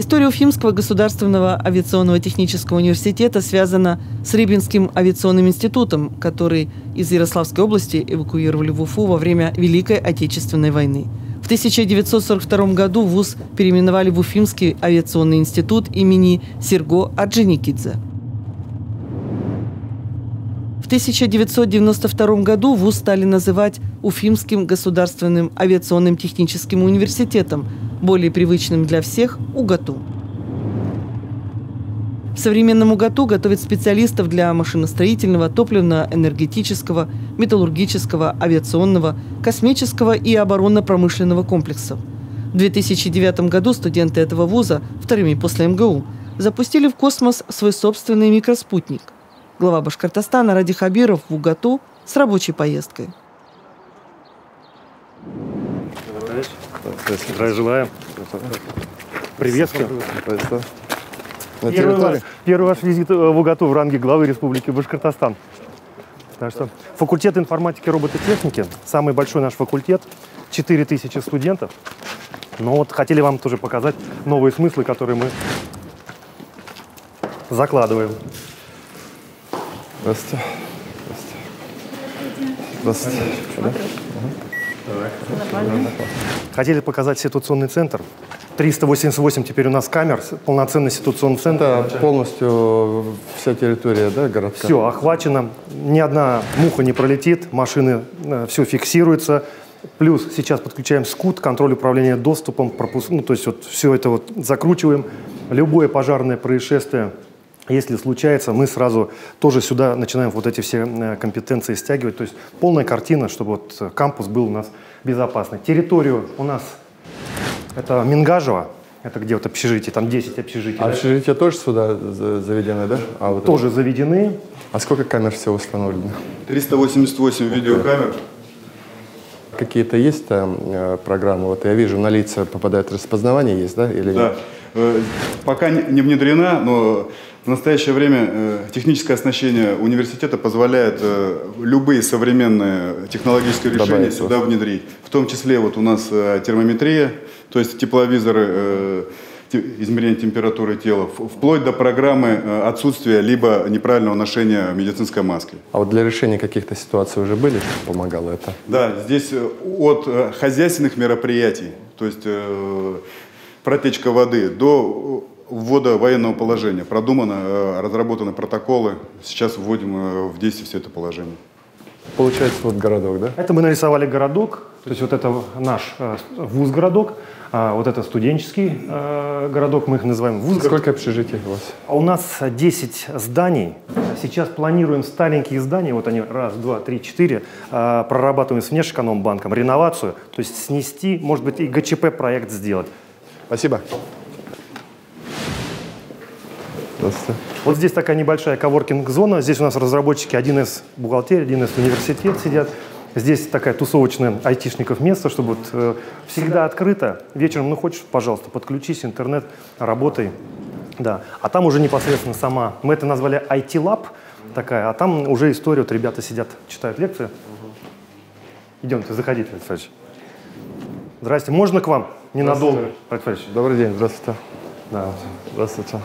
История Уфимского государственного авиационного технического университета связана с Рыбинским авиационным институтом, который из Ярославской области эвакуировали в Уфу во время Великой Отечественной войны. В 1942 году вуз переименовали в Уфимский авиационный институт имени Серго Орджоникидзе. В 1992 году вуз стали называть Уфимским государственным авиационным техническим университетом, более привычным для всех – УГАТУ. В современном УГАТУ готовят специалистов для машиностроительного, топливно-энергетического, металлургического, авиационного, космического и оборонно-промышленного комплексов. В 2009 году студенты этого вуза, вторыми после МГУ, запустили в космос свой собственный микроспутник. Глава Башкортостана Ради Хабиров в УГАТУ с рабочей поездкой. Здравия желаю. Приветствую. Первый ваш визит в УГАТУ в ранге главы Республики Башкортостан. Так что факультет информатики и робототехники, самый большой наш факультет, 4000 студентов. Но вот хотели вам тоже показать новые смыслы, которые мы закладываем. Здравствуйте. Здравствуйте. Хотели показать ситуационный центр. 388 теперь у нас камер, полноценный ситуационный центр. Это полностью вся территория, да, городка? Все охвачено, ни одна муха не пролетит, машины, все фиксируется. Плюс сейчас подключаем СКУТ, контроль управления доступом, то есть вот все это вот закручиваем. Любое пожарное происшествие, если случается, мы сразу тоже сюда начинаем вот эти все компетенции стягивать. То есть полная картина, чтобы вот кампус был у нас безопасный. Территорию у нас это Мингажево, это где вот общежитие, там 10 общежитий. А общежития тоже сюда заведены, да? Тоже заведены. А сколько камер всего установлено? 388 видеокамер. Какие-то есть там программы? Вот я вижу, на лица попадает распознавание, есть, да? Или да. Пока не внедрена, но в настоящее время техническое оснащение университета позволяет любые современные технологические решения сюда внедрить. В том числе вот у нас термометрия, то есть тепловизоры, измерение температуры тела, вплоть до программы отсутствия либо неправильного ношения медицинской маски. А вот для решения каких-то ситуаций уже были, что помогало это? Да, здесь от хозяйственных мероприятий, то есть протечка воды, до ввода военного положения. Продумано, разработаны протоколы. Сейчас вводим в действие все это положение. Получается вот городок, да? Это мы нарисовали городок. То есть вот это наш вуз-городок, вот это студенческий городок, мы их называем вуз-городок. Сколько общежитий у вас? У нас 10 зданий. Сейчас планируем старенькие здания, вот они, 1, 2, 3, 4, прорабатываем с Внешэкономбанком реновацию, то есть снести, может быть, и ГЧП-проект сделать. Спасибо. Здравствуйте. Вот здесь такая небольшая коворкинг-зона. Здесь у нас разработчики 1С бухгалтерии, 1С университет сидят. Здесь такая тусовочная айтишников место, чтобы вот, всегда открыто. Вечером, ну хочешь, пожалуйста, подключись, интернет, работай. Да. А там уже непосредственно сама, мы это назвали IT-лаб такая, а там уже история, вот ребята сидят, читают лекции. Идемте, заходите, Александрович. Здрасте, можно к вам? Ненадолго. Добрый день, здравствуйте. Да. Здравствуйте.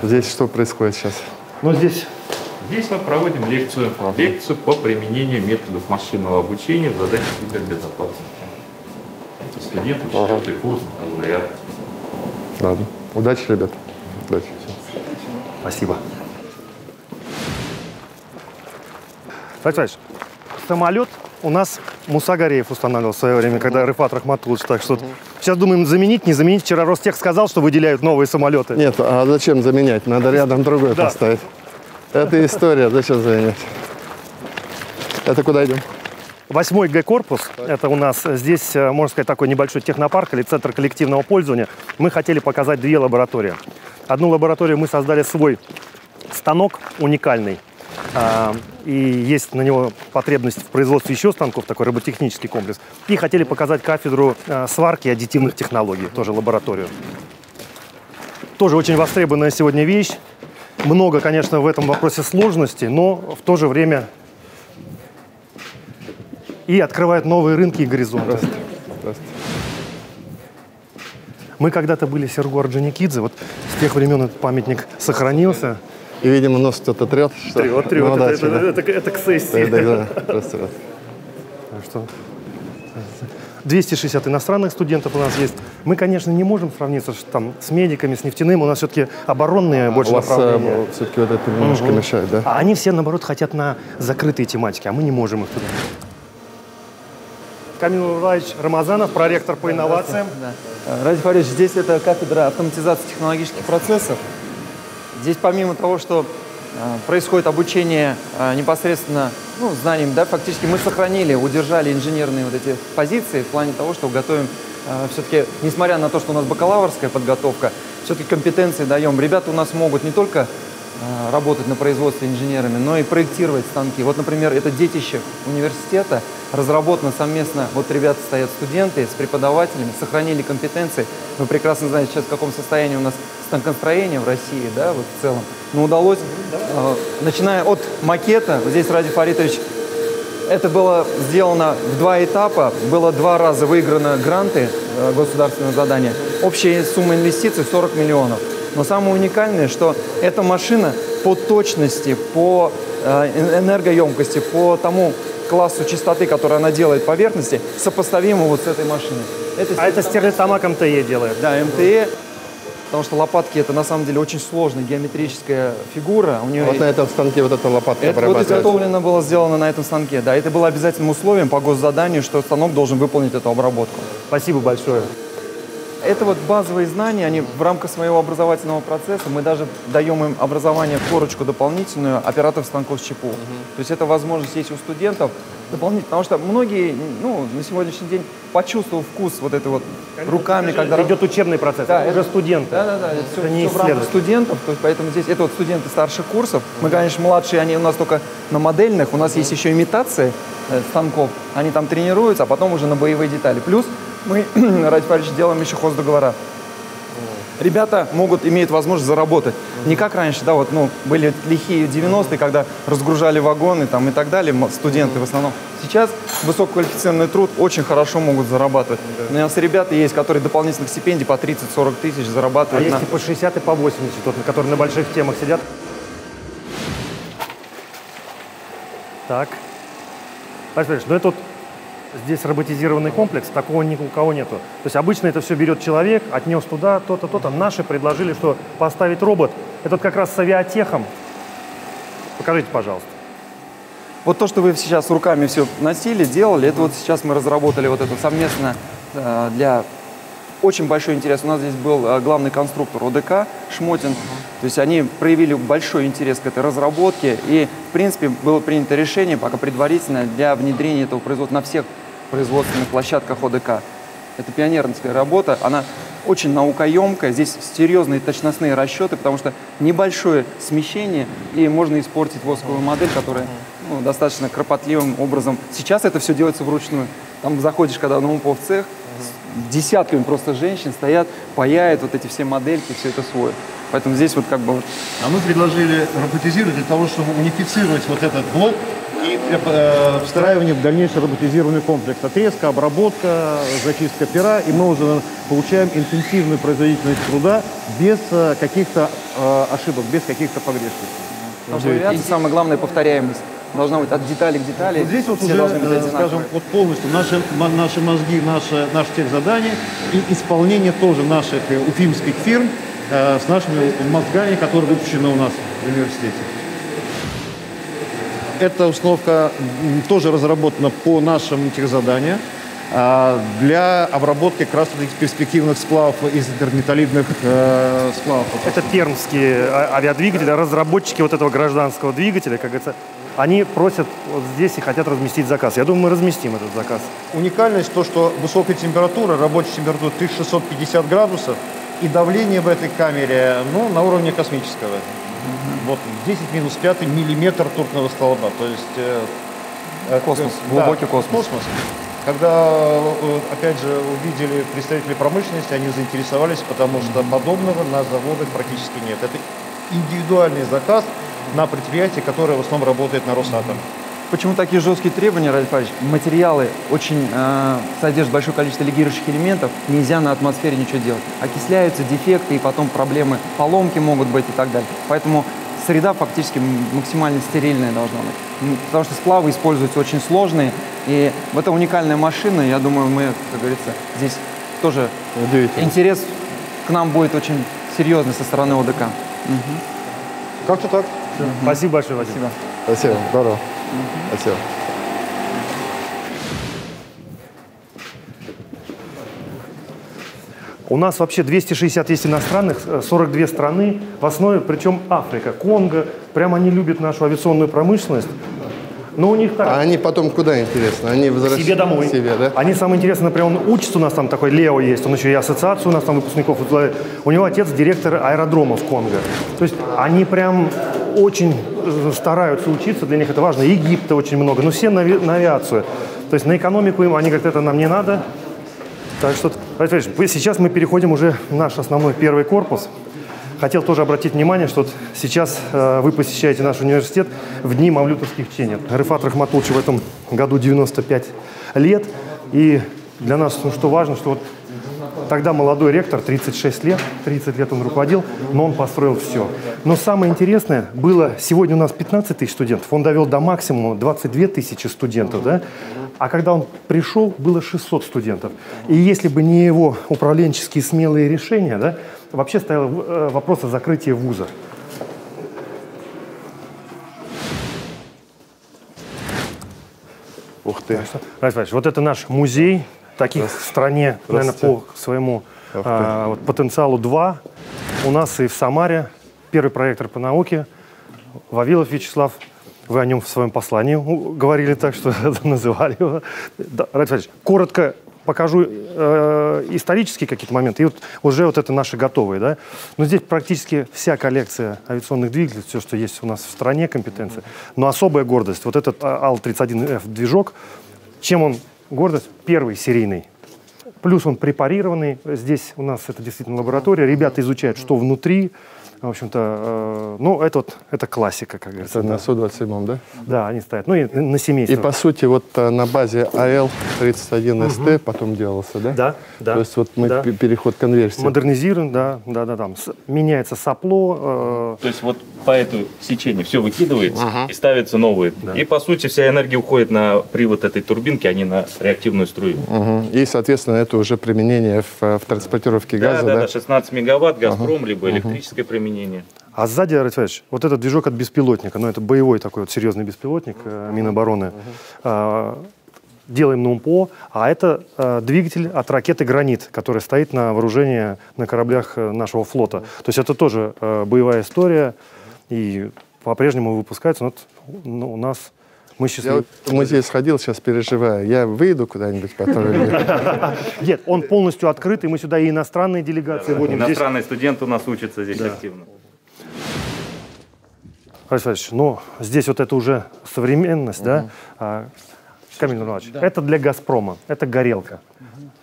Здесь что происходит сейчас? Ну, здесь мы проводим лекцию по применению методов машинного обучения в задачах кибербезопасности. Это студенты, 4-й курс, лауреат. Ладно. Удачи, ребят. Удачи. Спасибо. Александрович, самолет у нас Муса Гареев устанавливал в свое время, когда Рифат Рахматуллович. Так что сейчас думаем, заменить, не заменить. Вчера Ростех сказал, что выделяют новые самолеты. Нет, а зачем заменять? Надо рядом другой поставить. Это история, зачем заменять? Это куда идем? 8-й Г-корпус. Это у нас здесь, можно сказать, такой небольшой технопарк или центр коллективного пользования. Мы хотели показать 2 лаборатории. Одну лабораторию мы создали свой станок уникальный. И есть на него потребность в производстве еще станков, такой роботехнический комплекс. И хотели показать кафедру сварки и аддитивных технологий, тоже лабораторию. Тоже очень востребованная сегодня вещь. Много, конечно, в этом вопросе сложностей, но в то же время и открывает новые рынки и горизонты. Здравствуйте. Здравствуйте. Мы когда-то были Серго Орджоникидзе, вот с тех времен этот памятник сохранился. И, видимо, нос кто-то трет. Трет. Ну, Это к сессии. Да, что 260 иностранных студентов у нас есть. Мы, конечно, не можем сравниться там, с медиками, с нефтяным. У нас все-таки оборонные больше направления. У вас все-таки вот это немножко мешает, да? А они все, наоборот, хотят на закрытые тематики, а мы не можем их туда. Камил Владимирович Рамазанов, проректор по инновациям. Радий Фаридович, здесь это кафедра автоматизации технологических процессов. Здесь помимо того, что происходит обучение непосредственно знаниям, да, фактически мы сохранили, удержали инженерные вот эти позиции в плане того, что готовим все-таки, несмотря на то, что у нас бакалаврская подготовка, все-таки компетенции даем. Ребята у нас могут не только работать на производстве инженерами, но и проектировать станки. Вот, например, это детище университета, разработано совместно, вот ребята стоят, студенты с преподавателями, сохранили компетенции. Вы прекрасно знаете сейчас, в каком состоянии у нас станкостроение в России, да, вот в целом. Но удалось, начиная от макета, здесь, Радий Фаритович, это было сделано в 2 этапа, было 2 раза выиграно гранты государственного задания. Общая сумма инвестиций 40 миллионов. Но самое уникальное, что эта машина по точности, по энергоемкости, по тому классу чистоты, который она делает поверхности, сопоставима вот с этой машиной. Это стерлитамак МТЕ делает? Да, МТЕ. Потому что лопатки — это на самом деле очень сложная геометрическая фигура. У нее вот на этом станке вот эта лопатка это вот изготовлено было, сделано на этом станке. Да, это было обязательным условием по госзаданию, что станок должен выполнить эту обработку. Спасибо большое. Это вот базовые знания, они в рамках своего образовательного процесса, мы даже даем им образование, корочку дополнительную операторов станков с ЧПУ. То есть это возможность есть у студентов дополнительно, потому что многие, на сегодняшний день, почувствовав вкус вот это вот руками, когда идет учебный процесс, да, это уже студенты. Да, это все в рамках студентов, то есть поэтому здесь это вот студенты старших курсов. Мы, конечно, младшие, они у нас только на модельных, у нас есть еще имитации станков, они там тренируются, а потом уже на боевые детали. Плюс мы, Радий Фаридович, делаем еще хоздоговора. Ребята имеют возможность заработать. Не как раньше, да, были лихие 90-е, когда разгружали вагоны там, и так далее, студенты в основном. Сейчас высококвалифицированный труд очень хорошо могут зарабатывать. У нас ребята есть, которые дополнительных стипендий по 30-40 тысяч зарабатывают. А есть и по 60, и по 80, которые на больших темах сидят. Так. Владимир Ильич, это здесь роботизированный комплекс, такого ни у кого нету. То есть обычно это все берет человек, отнес туда, то-то, то-то. Наши предложили, что поставить робот. Это как раз с авиатехом. Покажите, пожалуйста. Вот то, что вы сейчас руками все носили, делали, это вот сейчас мы разработали вот это совместно для очень большой интерес. У нас здесь был главный конструктор ОДК Шмотин. То есть они проявили большой интерес к этой разработке. И, в принципе, было принято решение, пока предварительно, для внедрения этого производства на всех производственных площадках ОДК. Это пионерская работа, она очень наукоемкая, здесь серьезные точностные расчеты, потому что небольшое смещение, и можно испортить восковую модель, которая достаточно кропотливым образом. Сейчас это все делается вручную. Там заходишь, когда на УПО в цех, с десятками просто женщин стоят, паяют вот эти все модельки, все это свое. Поэтому здесь вот как бы... А мы предложили роботизировать для того, чтобы унифицировать вот этот блок и для встраивания в дальнейший роботизированный комплекс. Отрезка, обработка, зачистка пера, и мы уже получаем интенсивную производительность труда без каких-то ошибок, без каких-то погрешностей. Потому что авиация, самое главное, повторяемость. Должна быть от детали к детали. Вот здесь вот уже, скажем, вот полностью наши мозги, наше техзадание и исполнение тоже наших уфимских фирм с нашими мозгами, которые выпущены у нас в университете. Эта установка тоже разработана по нашим техзаданиям для обработки как раз этих перспективных сплавов из интерметаллидных сплавов. Это пермские авиадвигатели, разработчики вот этого гражданского двигателя, как говорится. Они просят вот здесь и хотят разместить заказ. Я думаю, мы разместим этот заказ. Уникальность то, что высокая температура, рабочая температура 1650 градусов, и давление в этой камере на уровне космического. Вот 10 минус 5 миллиметр ртутного столба. То есть космос, глубокий космос. Когда, опять же, увидели представители промышленности, они заинтересовались, потому что подобного на заводах практически нет. Это индивидуальный заказ на предприятие, которое в основном работает на Росатом. почему такие жесткие требования, Раиль Павлович? Материалы очень содержат большое количество легирующих элементов, нельзя на атмосфере ничего делать. Окисляются дефекты, и потом проблемы, поломки могут быть и так далее. Поэтому среда фактически максимально стерильная должна быть. Потому что сплавы используются очень сложные, и это уникальная машина, я думаю, мы, как говорится, здесь тоже интерес к нам будет очень серьезный со стороны ОДК. Как-то так. Спасибо большое, Вадим. Спасибо. Спасибо, здорово. Спасибо. У нас вообще 260 есть иностранных, 42 страны, в основе, причем Африка, Конго. Прямо они любят нашу авиационную промышленность. Но у них так. А они потом куда, интересно? Они возвращаются себе домой. Себе, да? Они, самое интересное, например, он учится у нас там такой, Лео есть, он еще и ассоциацию у нас там выпускников возглавляет. У него отец директор аэродрома в Конго. То есть они прям очень стараются учиться, для них это важно. Египта очень много, но все на авиацию. То есть на экономику им, они говорят, это нам не надо. Так что, сейчас мы переходим уже в наш основной первый корпус. Хотел тоже обратить внимание, что сейчас вы посещаете наш университет в дни мавлютовских чтений. Рифат Рахматуллович в этом году 95 лет. И для нас, что важно, что вот тогда молодой ректор, 36 лет, 30 лет он руководил, но он построил все. Но самое интересное было, сегодня у нас 15 тысяч студентов, он довел до максимума 22 тысячи студентов, да? А когда он пришел, было 600 студентов. И если бы не его управленческие смелые решения, да, вообще стоял вопрос о закрытии вуза. Ух ты. Вот это наш музей. Таких в стране, наверное, по своему вот, потенциалу 2. У нас и в Самаре первый проектор по науке. Вавилов Вячеслав. Вы о нем в своем послании говорили так, что называли его. Да, Раиль, коротко покажу исторические какие-то моменты. И вот уже вот это наши готовые. Да? Но здесь практически вся коллекция авиационных двигателей, все, что есть у нас в стране, компетенции. Но особая гордость. Вот этот АЛ-31Ф движок. Чем он гордость? Первый серийный. Плюс он препарированный. Здесь у нас это действительно лаборатория. Ребята изучают, что внутри. В общем-то, ну, это классика, как говорится. Это на Су-27, да? Да, они стоят. Ну, и на семейство. И, по сути, вот на базе АЛ-31СТ потом делался, да? Да, да. То есть вот мы переход конверсии. Модернизируем, да, там меняется сопло. То есть вот по этому сечению все выкидывается и ставятся новые. Да. И, по сути, вся энергия уходит на привод этой турбинки, а не на реактивную струю. И, соответственно, это уже применение в транспортировке газа, да? Да, 16 мегаватт, Газпром, либо электрическое применение. А сзади, Раиль, вот этот движок от беспилотника, ну это боевой такой вот серьезный беспилотник Минобороны, делаем на УМПО, а это двигатель от ракеты «Гранит», который стоит на вооружении на кораблях нашего флота. То есть это тоже боевая история, и по-прежнему выпускается, но у нас... Мы счастливы. Я вот в музей сходил, сейчас переживаю. Я выйду куда-нибудь потом? Нет, он полностью открытый. Мы сюда и иностранные делегации водим. Иностранные студенты у нас учатся здесь активно. Раиль, ну, здесь вот это уже современность, да? Камиль Нурланович, это для «Газпрома», это горелка.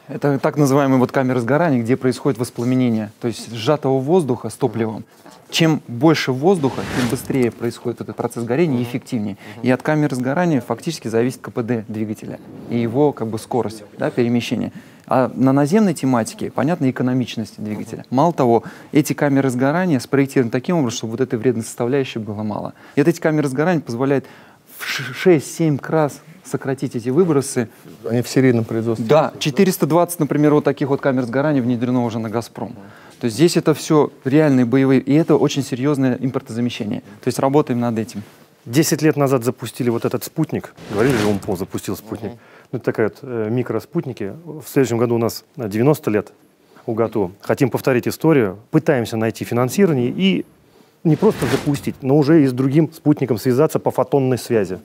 Это так называемые вот камеры сгорания, где происходит воспламенение, то есть сжатого воздуха с топливом. Чем больше воздуха, тем быстрее происходит этот процесс горения и эффективнее. И от камеры сгорания фактически зависит КПД двигателя и его как бы скорость, да, перемещения. А на наземной тематике, понятно, экономичность двигателя. Мало того, эти камеры сгорания спроектированы таким образом, чтобы вот этой вредной составляющей было мало. И вот эти камеры сгорания позволяют в 6-7 раз сократить эти выбросы. Они в серийном производстве? Да, 420, например, вот таких вот камер сгорания внедрено уже на «Газпром». То есть здесь это все реальные боевые, и это очень серьезное импортозамещение. То есть работаем над этим. 10 лет назад запустили вот этот спутник. Говорили же, УМПО запустил спутник. Ну, это такая вот микроспутники. В следующем году у нас 90 лет УГАТУ. Хотим повторить историю. Пытаемся найти финансирование и не просто запустить, но уже и с другим спутником связаться по фотонной связи.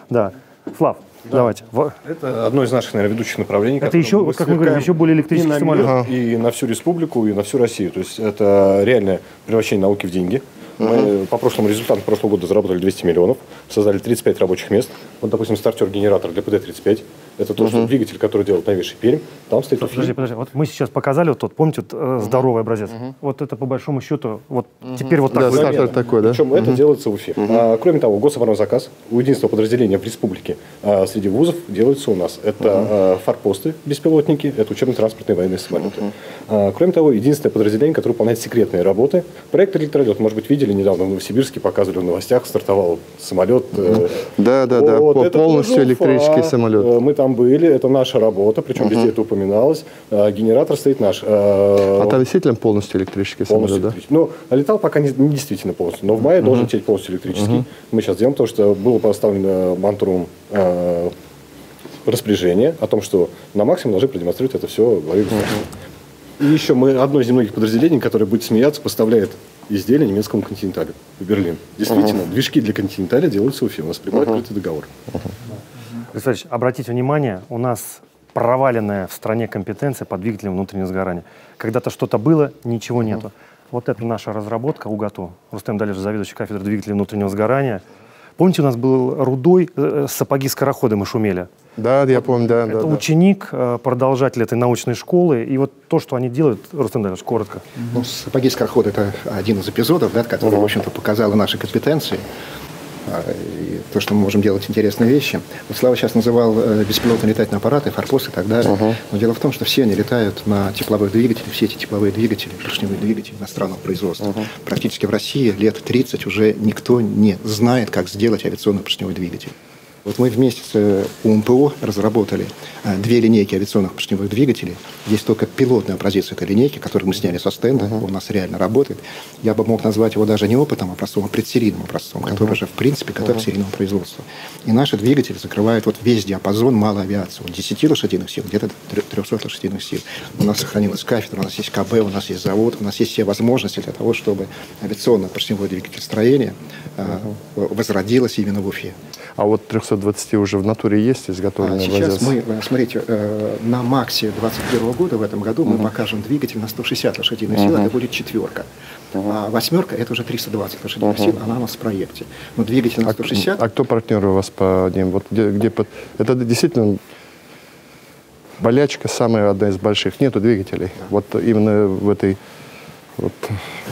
Да. Слав, давайте. Это одно из наших, наверное, ведущих направлений. Это еще, как мы говорим, еще более электрический самолет. И на всю республику, и на всю Россию. То есть это реальное превращение науки в деньги. Мы по прошлому результату прошлого года заработали 200 миллионов, создали 35 рабочих мест. Вот, допустим, стартер-генератор ДПД-35. Это то, что двигатель, который делает новейший Пермь, там стоит УФИ. Подожди. Вот мы сейчас показали вот тот, помните, вот, здоровый образец. Вот это по большому счету, вот теперь вот так. Да, стартер такой, да? Причем это делается в Уфе. Кроме того, гособоронзаказ у единственного подразделения в республике среди вузов делается у нас. Это форпосты, беспилотники, это учебно-транспортные военные самолеты. Кроме того, единственное подразделение, которое выполняет секретные работы. Проект «Электролет», может быть, видели недавно в Новосибирске, показывали в новостях, стартовал самолет. Да, Вот, полностью электрический самолет. Мы там были, это наша работа, причем везде это упоминалось. Генератор стоит наш. А там действительно полностью электрический самолет, да? Ну, летал пока не действительно полностью, но в мае должен лететь полностью электрический. Мы сейчас делаем то, что было поставлено Мантуром распоряжение о том, что на максимум должны продемонстрировать это все главе государства. И еще мы одно из немногих подразделений, которое, будет смеяться, поставляет изделия немецкому континенталю в Берлин. Действительно, движки для континенталя делаются в Уфе. У нас прямой открытый договор. Александр, обратите внимание, у нас проваленная в стране компетенция по двигателям внутреннего сгорания. Когда-то что-то было, ничего нету. Вот это наша разработка УГАТУ. Рустем Далев, заведующий кафедрой двигателей внутреннего сгорания. Помните, у нас был рудой сапоги-скороходы мы шумели? Да, я помню, да. Это ученик, продолжатель этой научной школы. И вот то, что они делают, Рустем Далевич, коротко. Ну, сапоги-скороходы — это один из эпизодов, да, который, в общем-то, показал наши компетенции. И то, что мы можем делать интересные вещи. Вот Слава сейчас называл беспилотные летательные аппараты, форпосты и так далее. Но дело в том, что все они летают на тепловых двигателях, все эти тепловые двигатели, поршневые двигатели иностранного производства. Практически в России лет 30 уже никто не знает, как сделать авиационный поршневой двигатель. Вот мы вместе с УМПО разработали две линейки авиационных поршневых двигателей. Есть только пилотный образец этой линейки, который мы сняли со стенда. Он у нас реально работает. Я бы мог назвать его даже не опытным образцом, а предсерийным образцом, который уже, в принципе, готов к серийному производству. И наши двигатели закрывают вот весь диапазон малой авиации. От 10 лошадиных сил, где-то 300 лошадиных сил. У нас сохранилась кафедра, у нас есть КБ, у нас есть завод, у нас есть все возможности для того, чтобы авиационное поршневое двигательстроение возродилось именно в Уфе. А вот 320 уже в натуре есть изготовленный образец? Сейчас мы, смотрите, на МАКСе 2021 года, в этом году, мы покажем двигатель на 160 лошадиных сил, это будет четверка. А восьмерка — это уже 320 лошадиных сил, она у нас в проекте. Но двигатель на 160... А кто партнер у вас по ним? Вот это действительно болячка самая одна из больших. Нету двигателей. Да. Вот именно в этой...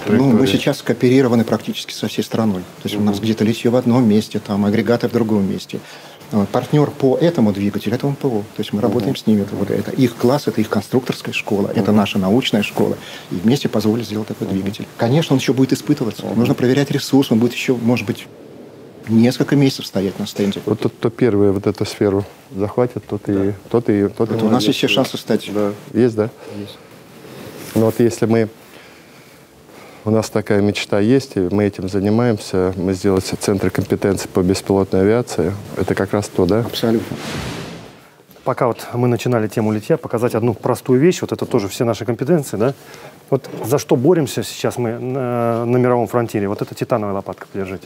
мы сейчас кооперированы практически со всей страной. То есть у нас где-то литье в одном месте, там агрегаты в другом месте. Партнер по этому двигателю — это МПО. То есть мы работаем с ними. Это их класс, это их конструкторская школа, это наша научная школа. И вместе позволили сделать такой двигатель. Конечно, он еще будет испытываться. Нужно проверять ресурс, он будет еще, может быть, несколько месяцев стоять на стенде. Вот тот, кто первый вот эту сферу захватит, тот и... У нас есть все шансы стать. Да. Есть, да? Есть. Но вот если у нас такая мечта есть, и мы этим занимаемся, мы сделали центр компетенции по беспилотной авиации, это как раз то, да? Абсолютно. Пока вот мы начинали тему литья, показать одну простую вещь, вот это тоже все наши компетенции, да? Вот за что боремся сейчас мы на мировом фронтире, вот это титановая лопатка, подержите.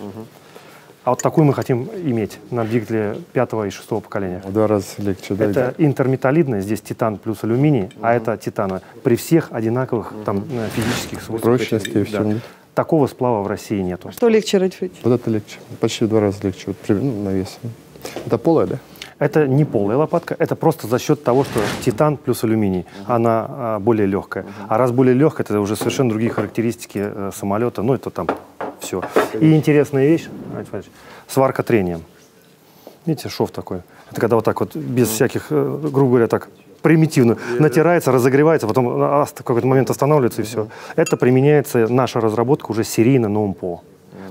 А вот такую мы хотим иметь на двигателе 5-го и 6-го поколения. В 2 раза легче, да? Это интерметаллидная, здесь титан плюс алюминий, а это титановая. При всех одинаковых там физических свойствах. Прочности и всем. Да. Такого сплава в России нету. Что легче, Радифович? Вот это легче. Почти в 2 раза легче. Вот, на вес. Это полая, да? Это не полая лопатка, это просто за счет того, что титан плюс алюминий, она более легкая. А раз более легкая, это уже совершенно другие характеристики самолета, ну это там все. И интересная вещь, сварка трением. Видите, шов такой. Это когда вот так вот, без всяких, грубо говоря, так примитивно натирается, разогревается, потом в какой-то момент останавливается и все. Это применяется, наша разработка уже серийно на УМПО.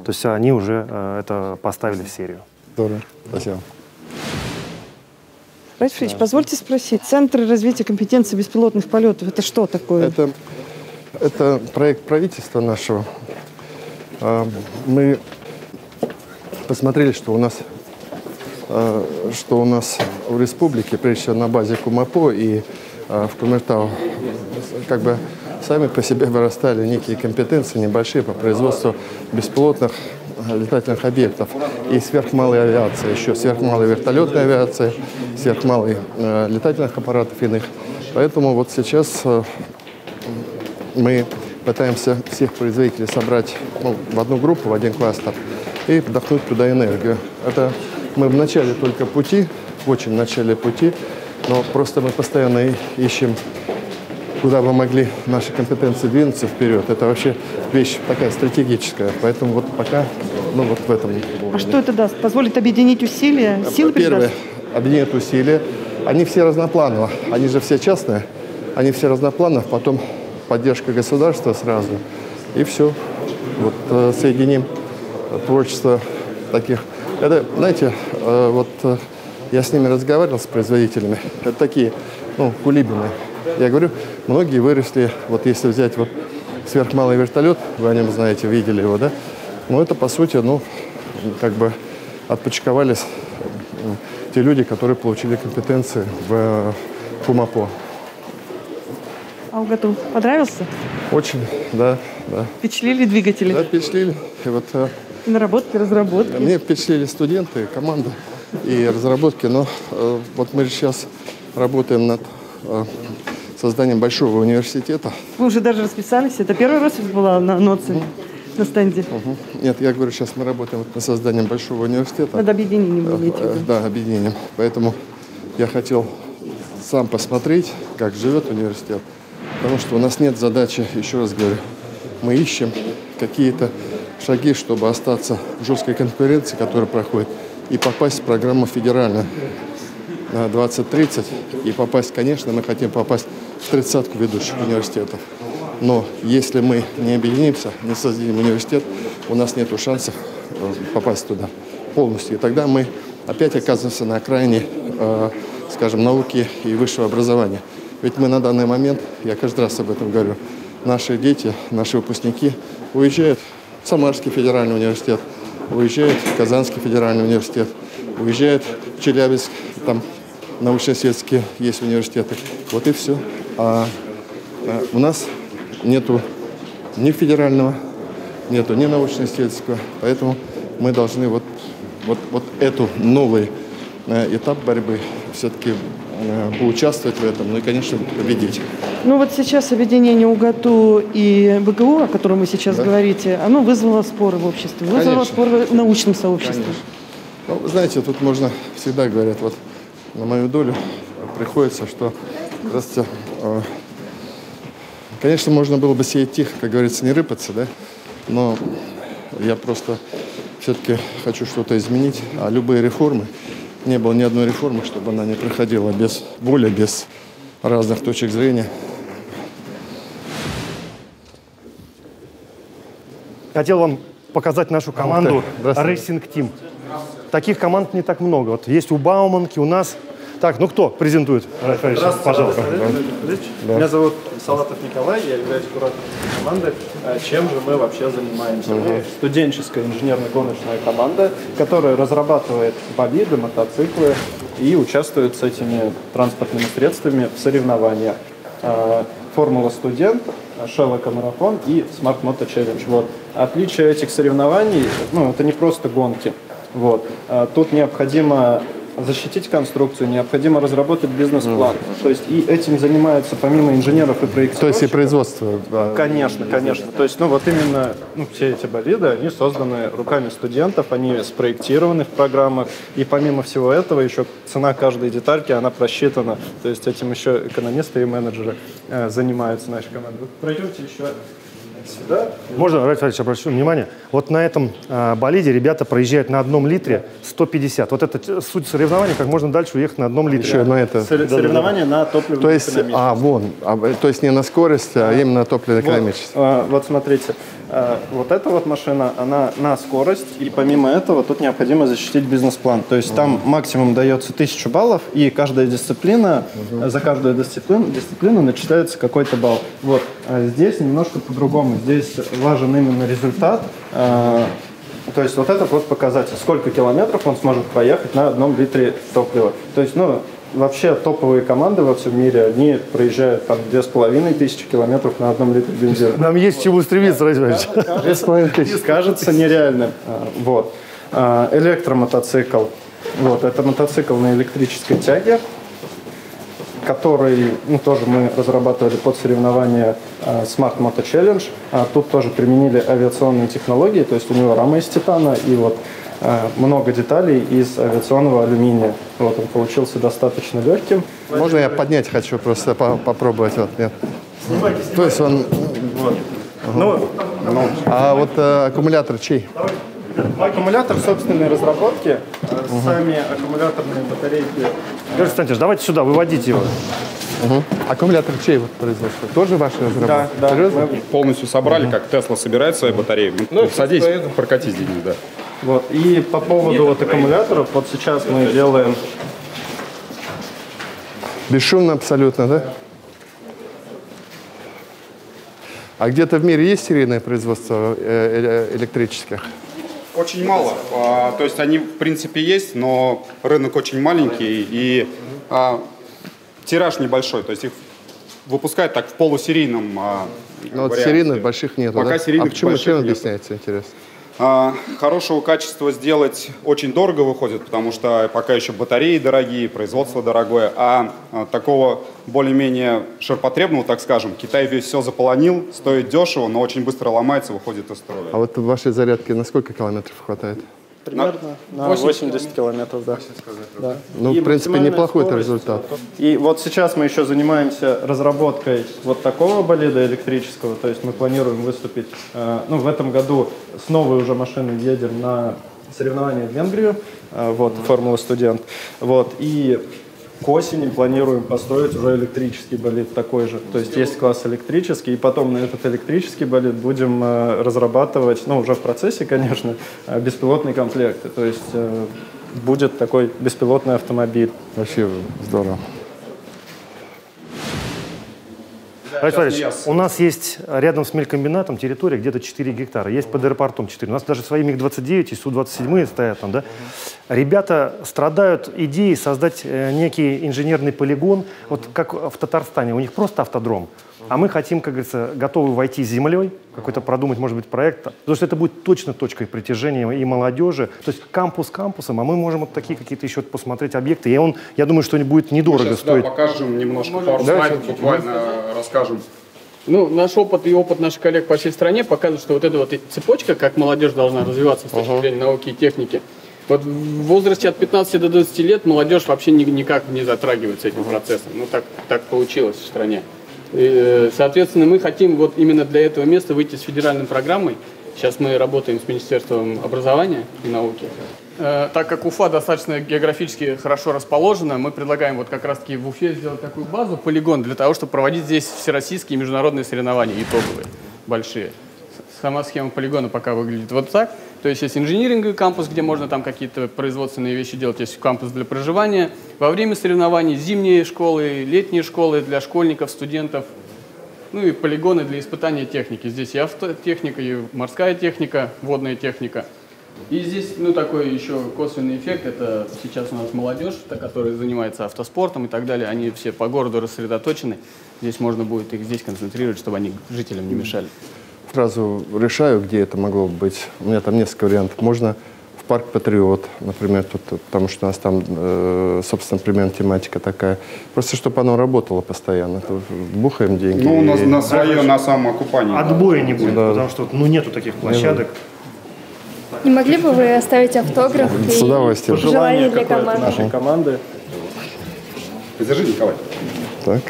То есть они уже это поставили в серию. Здорово. Спасибо. Радифович, позвольте спросить, Центр развития компетенции беспилотных полетов, это что такое? Это проект правительства нашего. Мы посмотрели, что у нас в республике, прежде всего на базе КУМАПО и в Кумертау, как бы сами по себе вырастали некие компетенции небольшие по производству беспилотных летательных объектов и сверхмалой авиации, еще сверхмалой вертолетной авиации, сверхмалой летательных аппаратов иных. Поэтому вот сейчас мы пытаемся всех производителей собрать в одну группу, в один кластер и вдохнуть туда энергию. Это мы в начале только пути, в очень начале пути. Но просто мы постоянно ищем, куда бы могли наши компетенции двинуться вперед. Это вообще вещь такая стратегическая. Поэтому вот пока, ну вот в этом. А что это даст? Позволит объединить усилия? Силы Первое, придаст? объединить усилия. Они все разнопланово. Они же все частные. Они все разнопланово. Потом поддержка государства сразу. И все. Вот соединим творчество таких. Это, знаете, вот я с ними разговаривал, с производителями. Это такие, ну, кулибины. Я говорю, многие выросли, вот если взять вот сверхмалый вертолет, вы о нем знаете, видели его, да? Ну, это, по сути, ну, как бы отпочковались те люди, которые получили компетенции в ФУМАПО. А УГАТУ понравился? Очень, да, да. Впечатлили двигатели? Да, впечатлили. И вот, наработки, разработки? Мне впечатлили студенты, команда и разработки, но вот мы сейчас работаем над созданием большого университета. Вы уже даже расписались? Это первый раз была на НОЦе, на стенде? Нет, я говорю, сейчас мы работаем над созданием большого университета. Над объединением вы имеете в виду? Да, объединением. Поэтому я хотел сам посмотреть, как живет университет. Потому что у нас нет задачи, еще раз говорю, мы ищем какие-то шаги, чтобы остаться в жесткой конкуренции, которая проходит, и попасть в программу федеральную на 2030. И попасть, конечно, мы хотим попасть в 30-ку ведущих университетов. Но если мы не объединимся, не создадим университет, у нас нет шансов попасть туда полностью. И тогда мы опять оказываемся на окраине, скажем, науки и высшего образования. Ведь мы на данный момент, я каждый раз об этом говорю, наши дети, наши выпускники уезжают в Самарский федеральный университет, уезжают в Казанский федеральный университет, уезжают в Челябинск, там научно-исследовательские есть университеты. Вот и все. А у нас нету ни федерального, нету ни научно-исследовательского, поэтому мы должны вот эту новый этап борьбы все-таки поучаствовать в этом, ну и, конечно, победить. Ну вот сейчас объединение УГАТУ и БГУ, о котором вы сейчас говорите, оно вызвало споры в обществе, вызвало споры в научном сообществе. Ну, знаете, тут можно всегда говорят, вот на мою долю приходится, что, здравствуйте, конечно, можно было бы сеять тихо, как говорится, не рыпаться, да, но я просто все-таки хочу что-то изменить, а любые реформы, не было ни одной реформы, чтобы она не проходила без воли, без разных точек зрения. Хотел вам показать нашу команду Racing Team. Таких команд не так много. Вот есть у Бауманки, у нас. Так, ну кто презентует? Здравствуйте, пожалуйста. Да. Меня зовут Салатов Николай, я являюсь куратором команды. Чем же мы вообще занимаемся? Мы студенческая инженерно-гоночная команда, которая разрабатывает болиды, мотоциклы и участвует с этими транспортными средствами в соревнованиях. Формула студент, Шеллока марафон и Smart Moto Challenge. Вот. Отличие этих соревнований, ну, это не просто гонки. Вот. Тут необходимо защитить конструкцию, необходимо разработать бизнес-план. То есть и этим занимаются помимо инженеров и проектировщиков. То есть и производство. Конечно, конечно. То есть, ну вот именно все эти болиды, они созданы руками студентов, они спроектированы в программах. И помимо всего этого, еще цена каждой детальки, она просчитана. То есть этим еще экономисты и менеджеры занимаются нашей командой. Пройдемте еще сюда. Можно, Рафик Федорович, обращу внимание, вот на этом болиде ребята проезжают на 1 литре 150. Вот это суть соревнований, как можно дальше уехать на 1 литре. Еще на это. Соревнования на топливно-экономическом. То есть, то есть не на скорость, а именно топливно-экономическое. Вот смотрите, вот эта вот машина, она на скорость, и помимо этого тут необходимо защитить бизнес-план. То есть там максимум дается 1000 баллов, и каждая дисциплина, за каждую дисциплину начисляется какой-то балл. Вот. А здесь немножко по-другому. Здесь важен именно результат. То есть вот этот вот показатель, сколько километров он сможет проехать на 1 литре топлива. То есть, ну, вообще топовые команды во всем мире, они проезжают там 2500 километров на 1 литре бензина. Нам есть к чему стремиться, Рафик Федорович. 2500. Кажется нереальным. Вот. Электромотоцикл. Вот, это мотоцикл на электрической тяге, который, ну, тоже мы разрабатывали под соревнования Smart Moto Challenge. Тут тоже применили авиационные технологии, то есть у него рама из титана, и вот много деталей из авиационного алюминия. Вот он получился достаточно легким. Можно я поднять хочу, просто попробовать? Вот, нет. То есть он... Вот. А вот аккумулятор чей? Аккумулятор собственной разработки. Сами аккумуляторные батарейки. Георгий Константинович, давайте сюда, выводите его. Аккумулятор чей вот производство? Тоже ваша разработка? Да, Серьезно? Полностью собрали, как Тесла собирает свои батареи. Ну, садись, прокатись, Денис, да. Вот. И по поводу вот аккумуляторов, вот сейчас мы делаем... Бесшумно абсолютно, да? А где-то в мире есть серийное производство электрических? Очень мало. То есть они, в принципе, есть, но рынок очень маленький и тираж небольшой. То есть их выпускают так в полусерийном Но вот серийных больших нет. Пока серийных почему? Чем нет. объясняется, интересно? Хорошего качества сделать очень дорого выходит, потому что пока еще батареи дорогие, производство дорогое, а такого более-менее ширпотребного, так скажем, Китай весь все заполонил, стоит дешево, но очень быстро ломается, выходит из строя. А вот в вашей зарядке на сколько километров хватает? Примерно на 80 километров, да. Да. Ну, в принципе, неплохой это результат. И вот сейчас мы еще занимаемся разработкой вот такого болида электрического, то есть мы планируем выступить, в этом году с новой уже машиной едем на соревнования в Венгрию, вот, Формула Студент, вот, и к осени планируем построить уже электрический болид такой же. То есть есть класс электрический, и потом на этот электрический болид будем разрабатывать, уже в процессе, конечно, беспилотные комплекты. То есть будет такой беспилотный автомобиль. Вообще здорово. У нас есть рядом с мелькомбинатом территория где-то 4 гектара. Есть под аэропортом 4. У нас даже свои МиГ-29 и Су-27 стоят там, да? Ребята страдают идеей создать некий инженерный полигон, вот как в Татарстане. У них просто автодром. А мы хотим, как говорится, готовы войти с землей, какой-то продумать, может быть, проект. Потому что это будет точно точкой притяжения и молодежи. То есть кампус кампусом, а мы можем вот такие какие-то еще посмотреть объекты. И он, я думаю, что будет недорого стоить. Да, покажем немножко, пару слайдов буквально расскажем. Наш опыт и опыт наших коллег по всей стране показывает, что вот эта вот цепочка, как молодежь должна развиваться с точки зрения науки и техники. Вот в возрасте от 15 до 20 лет молодежь вообще никак не затрагивается этим процессом. Так получилось в стране. И, соответственно, мы хотим вот именно для этого места выйти с федеральной программой. Сейчас мы работаем с Министерством образования и науки. Так как Уфа достаточно географически хорошо расположена, мы предлагаем вот как раз-таки в Уфе сделать такую базу, полигон, для того, чтобы проводить здесь всероссийские международные соревнования, итоговые, большие. Сама схема полигона пока выглядит вот так. То есть есть инжиниринговый кампус, где можно там какие-то производственные вещи делать, есть кампус для проживания. Во время соревнований зимние школы, летние школы для школьников, студентов, и полигоны для испытания техники. Здесь и автотехника, и морская техника, водная техника. И здесь, такой еще косвенный эффект, это сейчас у нас молодежь, которая занимается автоспортом и так далее, они все по городу рассредоточены. Здесь можно будет их здесь концентрировать, чтобы они жителям не мешали. Сразу решаю, где это могло быть. У меня там несколько вариантов. Можно в парк Патриот, например, потому что у нас там, собственно, примерно тематика такая. Просто чтобы оно работало постоянно. Бухаем деньги. У нас на свое, на самоокупание. Отбоя не будет, потому что нету таких площадок. Не могли бы вы оставить автограф с удовольствием. Пожелание для команды? Нашей команды. Подержи, Николай. Так.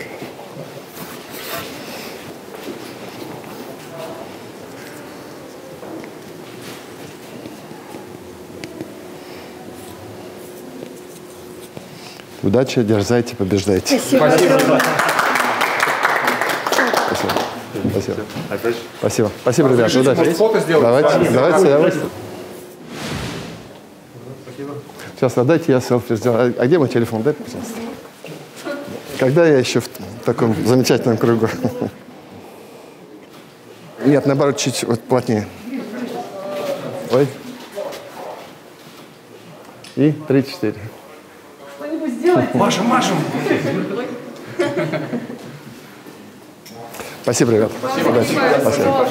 Удачи, дерзайте, побеждайте. Спасибо. Спасибо. Спасибо. Спасибо, ребята. Удачи. Фото сделать. Давайте. Сейчас, дайте я селфи сделаю. А где мой телефон? Дай, пожалуйста. Когда я еще в таком замечательном кругу? Нет, наоборот, чуть вот плотнее. Ой. И 3-4. Что-нибудь сделайте. Машем. Спасибо, ребят. Удачи. Спасибо.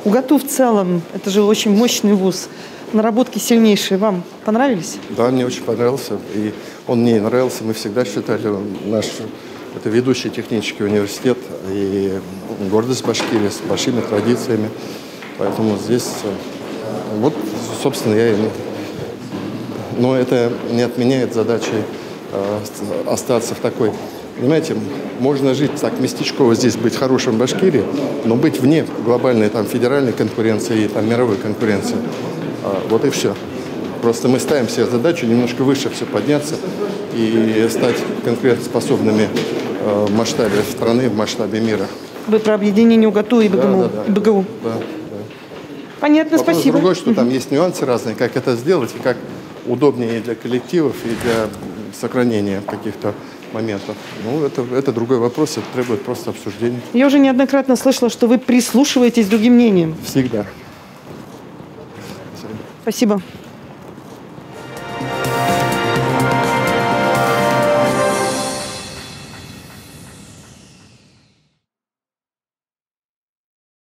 УГАТУ в целом, это же очень мощный вуз. Наработки сильнейшие. Вам понравились? Да, мне очень понравился. И он мне нравился. Мы всегда считали, это ведущий технический университет и гордость Башкирии с большими традициями. Поэтому здесь Вот, собственно, но это не отменяет задачи остаться в такой... Понимаете, можно жить так местечково здесь, быть хорошим в Башкирии, но быть вне глобальной там, федеральной конкуренции и там, мировой конкуренции. Вот и все. Просто мы ставим себе задачу немножко выше все подняться и стать конкурентоспособными в масштабе страны, в масштабе мира. Вы про объединение УГАТУ и БГМУ? Да. БГУ. Да. Понятно, Вопрос спасибо. другой, что там есть нюансы разные, как это сделать и как удобнее и для коллективов, и для сохранения каких-то моментов. Ну, это другой вопрос, это требует просто обсуждения. Я уже неоднократно слышала, что вы прислушиваетесь к другим мнениям. Всегда. Спасибо.